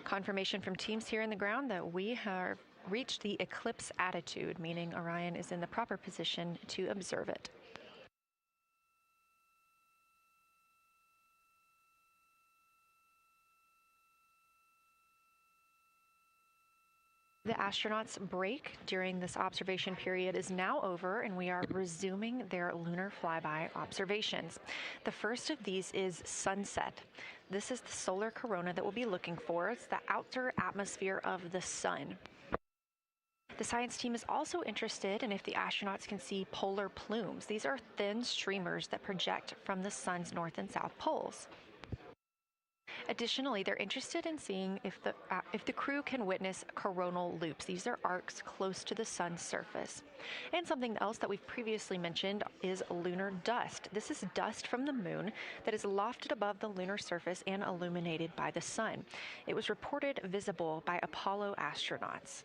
Confirmation from teams here in the ground that we have reached the eclipse attitude, meaning Orion is in the proper position to observe it. The astronauts' break during this observation period is now over, and we are resuming their lunar flyby observations. The first of these is sunset. This is the solar corona that we'll be looking for. It's the outer atmosphere of the sun. The science team is also interested in if the astronauts can see polar plumes. These are thin streamers that project from the sun's north and south poles. Additionally, they're interested in seeing if the crew can witness coronal loops. These are arcs close to the sun's surface. And something else that we've previously mentioned is lunar dust. This is dust from the moon that is lofted above the lunar surface and illuminated by the sun. It was reported visible by Apollo astronauts.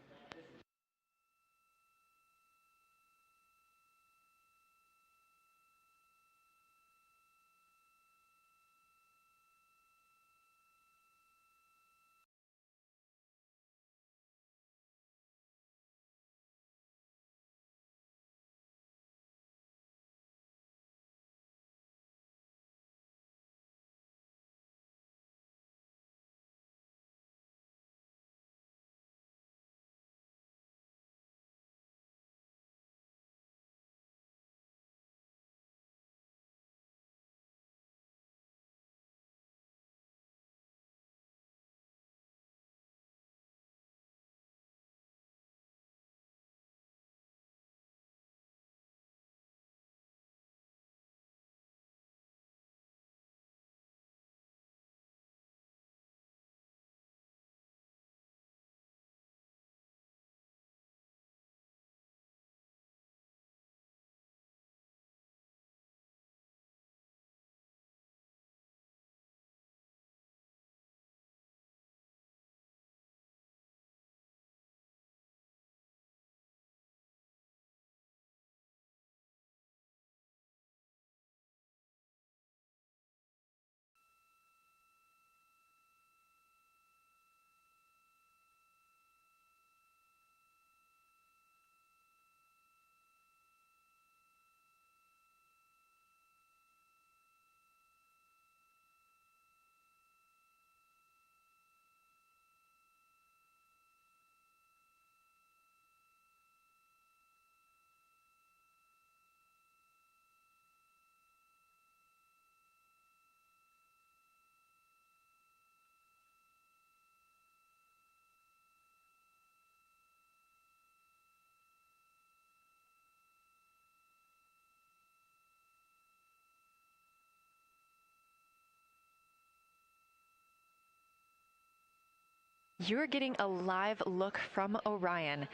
You're getting a live look from Orion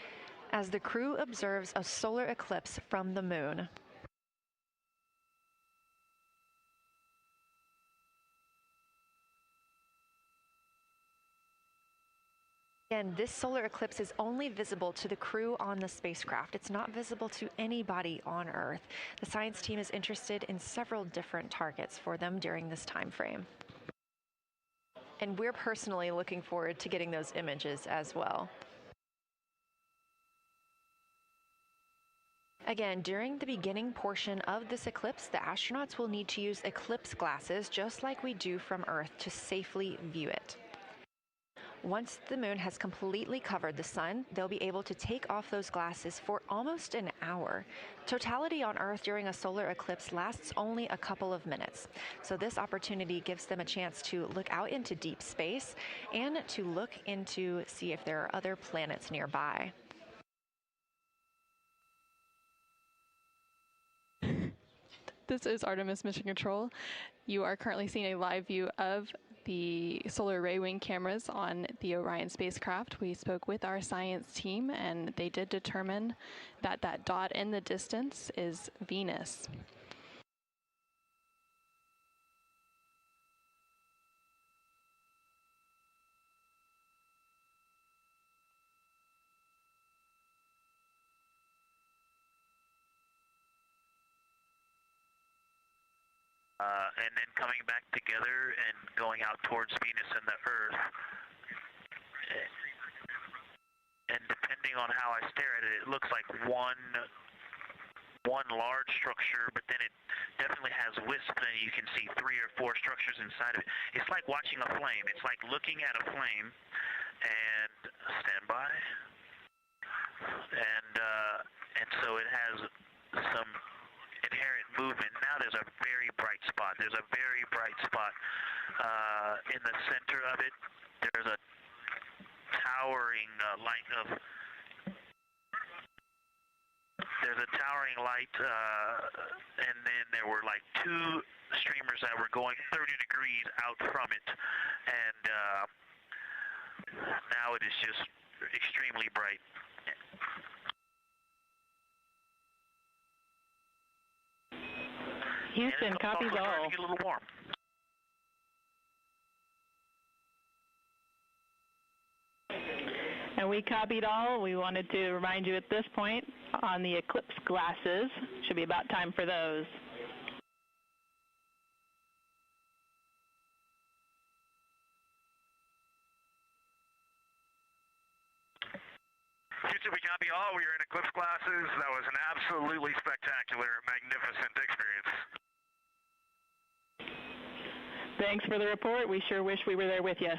as the crew observes a solar eclipse from the moon. And this solar eclipse is only visible to the crew on the spacecraft. It's not visible to anybody on Earth. The science team is interested in several different targets for them during this time frame. And we're personally looking forward to getting those images as well. Again, during the beginning portion of this eclipse, the astronauts will need to use eclipse glasses, just like we do from Earth, to safely view it. Once the moon has completely covered the sun, they'll be able to take off those glasses for almost an hour. Totality on Earth during a solar eclipse lasts only a couple of minutes. So this opportunity gives them a chance to look out into deep space and to look into see if there are other planets nearby. This is Artemis Mission Control. You are currently seeing a live view of the solar array wing cameras on the Orion spacecraft. We spoke with our science team, and they did determine that that dot in the distance is Venus. And then coming back together and going out towards Venus and the Earth. and depending on how I stare at it, it looks like one large structure, but then it definitely has wisps, and you can see 3 or 4 structures inside of it. It's like watching a flame. It's like looking at a flame, and stand by. And so it has some inherent movement. Now there's a very bright spot. There's a very bright spot in the center of it. There's a towering light of. There's a towering light, and then there were like 2 streamers that were going 30 degrees out from it, and now it is just extremely bright. Houston, copies all. Starting to get a little warm. And we copied all. We wanted to remind you at this point on the eclipse glasses. Should be about time for those. Houston, we copy all. We are in eclipse glasses. That was an absolutely spectacular, magnificent experience. Thanks for the report. We sure wish we were there with you.